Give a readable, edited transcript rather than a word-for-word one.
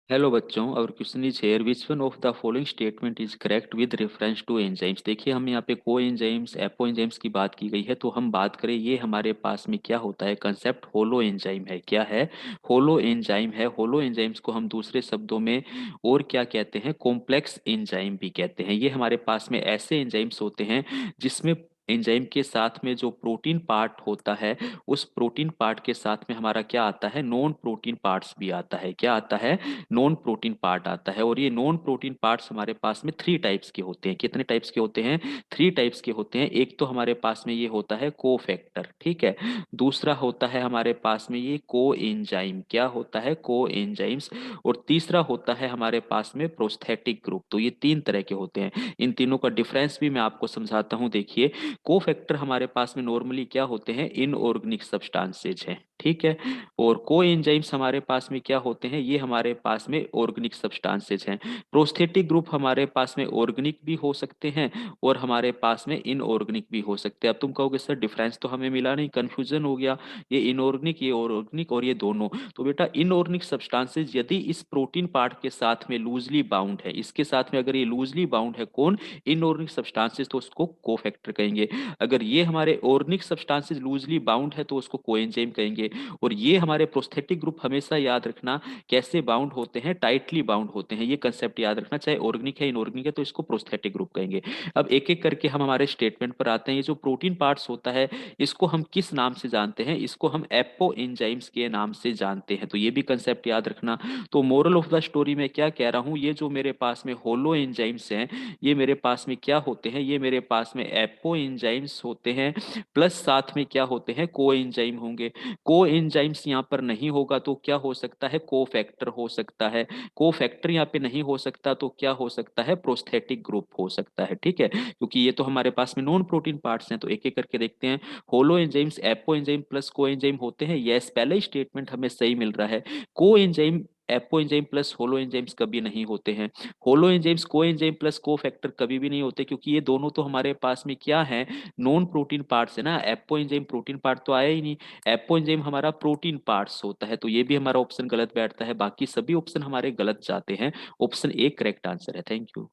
Hello बच्चों, और question is here which one of the following statement is correct with reference to enzymes. देखिए, हम यहाँ पे को एंजाइम्स एपो एंजाइम्स की बात की गई है, तो हम बात करें ये हमारे पास में क्या होता है। कंसेप्ट होलो एंजाइम है। क्या है? होलो एंजाइम है। होलो एंजाइम्स को हम दूसरे शब्दों में और क्या कहते हैं? कॉम्प्लेक्स एंजाइम भी कहते हैं। ये हमारे पास में ऐसे एंजाइम्स होते हैं जिसमें एंजाइम के साथ में जो प्रोटीन पार्ट होता है, उस प्रोटीन पार्ट के साथ में हमारा क्या आता है? नॉन प्रोटीन पार्ट्स भी आता है। क्या आता है? नॉन प्रोटीन पार्ट आता है। और ये नॉन प्रोटीन पार्ट्स हमारे पास में थ्री टाइप्स के होते हैं। कितने टाइप्स के होते हैं? थ्री टाइप्स के होते हैं। एक तो हमारे पास में ये होता है कोफैक्टर, ठीक है। दूसरा होता है हमारे पास में ये को एंजाइम। क्या होता है? को एंजाइम्स। और तीसरा होता है हमारे पास में प्रोस्थेटिक ग्रुप। तो ये तीन तरह के होते हैं। इन तीनों का डिफरेंस भी मैं आपको समझाता हूँ। देखिए, कोफैक्टर हमारे पास में नॉर्मली क्या होते हैं? इनऑर्गेनिक सब्सटेंसेज हैं, ठीक है। और को एंजाइम्स हमारे पास में क्या होते हैं? ये हमारे पास में ऑर्गेनिक सब्सटेंसेज हैं। प्रोस्थेटिक ग्रुप हमारे पास में ऑर्गेनिक भी हो सकते हैं और हमारे पास में इनऑर्गेनिक भी हो सकते हैं। अब तुम कहोगे सर डिफरेंस तो हमें मिला नहीं, कंफ्यूजन हो गया, ये इनऑर्गेनिक, ये ऑर्गेनिक और ये दोनों। तो बेटा, इनऑर्गेनिक सब्सटेंसेज यदि इस प्रोटीन पार्ट के साथ में लूजली बाउंड है, इसके साथ में अगर ये लूजली बाउंड है, कौन? इनऑर्गेनिक सब्सटेंसेज, तो उसको कोफैक्टर कहेंगे। अगर ये हमारे ऑर्गेनिक सब्सटेंसेज लूजली बाउंड है तो उसको कोएंजाइम कहेंगे। और ये हमारे प्रोस्थेटिक ग्रुप हमेशा याद रखना कैसे बाउंड होते हैं? टाइटली बाउंड होते हैं। ये कंसेप्ट याद रखना, चाहे ऑर्गेनिक है इनऑर्गेनिक है, तो इसको प्रोस्थेटिक ग्रुप कहेंगे। अब एक एक करके हम हमारे स्टेटमेंट पर आते हैं। ये जो प्रोटीन पार्ट्स होता है, इसको हम किस नाम से जानते हैं? इसको हम एपो एंजाइम्स के नाम से जानते हैं। तो ये भी कंसेप्ट याद रखना। तो मोरल ऑफ द स्टोरी में क्या कह रहा हूं, ये जो मेरे पास में होलो एंजाइम्स हैं, ये मेरे पास में क्या होते हैं? ये मेरे पास में एपो एंजाइम्स होते हैं, प्लस साथ में क्या होते हैं? को एंजाइम होंगे। को एंजाइम्स यहाँ पर नहीं होगा तो क्या हो सकता है? को फैक्टर हो सकता है। को फैक्टर यहाँ पे नहीं हो सकता तो क्या हो सकता है? प्रोस्थेटिक ग्रुप हो सकता है, ठीक है। क्योंकि ये तो हमारे पास में नॉन प्रोटीन पार्ट्स हैं। तो एक एक करके देखते हैं। होलो एंजाइम्स एपो एंजाइम प्लस को एंजाइम होते हैं। यस, पहला ही स्टेटमेंट हमें सही मिल रहा है। को एंजाइम एपो एंजाइम प्लस होलो एंजाइम्स कभी नहीं होते हैं। होलो एंजाइम्स को एंजाइम प्लस को फैक्टर कभी भी नहीं होते, क्योंकि ये दोनों तो हमारे पास में क्या है? नॉन प्रोटीन पार्ट्स है ना। एपो एंजाइम प्रोटीन पार्ट तो आया ही नहीं। एपो एंजाइम हमारा प्रोटीन पार्ट्स होता है। तो ये भी हमारा ऑप्शन गलत बैठता है। बाकी सभी ऑप्शन हमारे गलत जाते हैं। ऑप्शन ए करेक्ट आंसर है। Thank you.